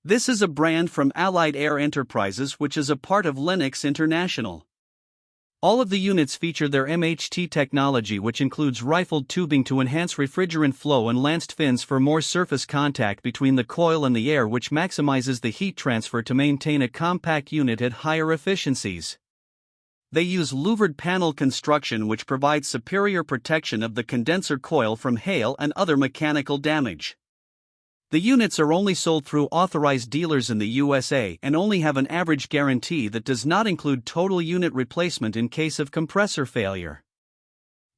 This is a brand from Allied Air Enterprises, which is a part of Lennox International. All of the units feature their MHT technology, which includes rifled tubing to enhance refrigerant flow and lanced fins for more surface contact between the coil and the air, which maximizes the heat transfer to maintain a compact unit at higher efficiencies. They use louvered panel construction, which provides superior protection of the condenser coil from hail and other mechanical damage. The units are only sold through authorized dealers in the USA and only have an average guarantee that does not include total unit replacement in case of compressor failure.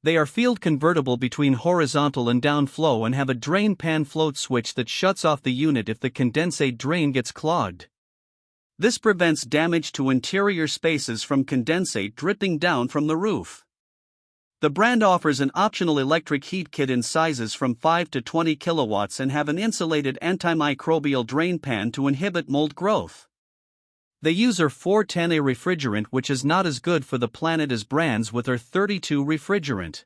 They are field convertible between horizontal and down flow and have a drain pan float switch that shuts off the unit if the condensate drain gets clogged. This prevents damage to interior spaces from condensate dripping down from the roof. The brand offers an optional electric heat kit in sizes from 5 to 20 kilowatts and have an insulated antimicrobial drain pan to inhibit mold growth. They use R-410A refrigerant, which is not as good for the planet as brands with R-32 refrigerant.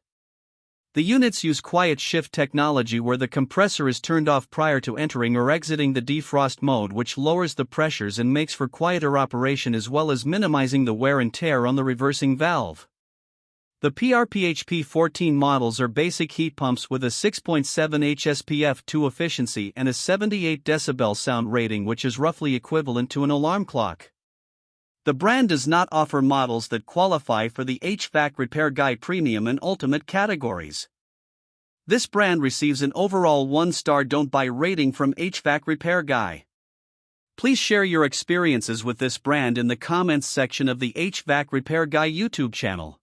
The units use quiet shift technology, where the compressor is turned off prior to entering or exiting the defrost mode, which lowers the pressures and makes for quieter operation as well as minimizing the wear and tear on the reversing valve. The PRPHP14 models are basic heat pumps with a 6.7 HSPF2 efficiency and a 78 decibel sound rating, which is roughly equivalent to an alarm clock. The brand does not offer models that qualify for the HvacRepairGuy Premium and Ultimate categories. This brand receives an overall 1-star don't buy rating from HvacRepairGuy. Please share your experiences with this brand in the comments section of the HvacRepairGuy YouTube channel.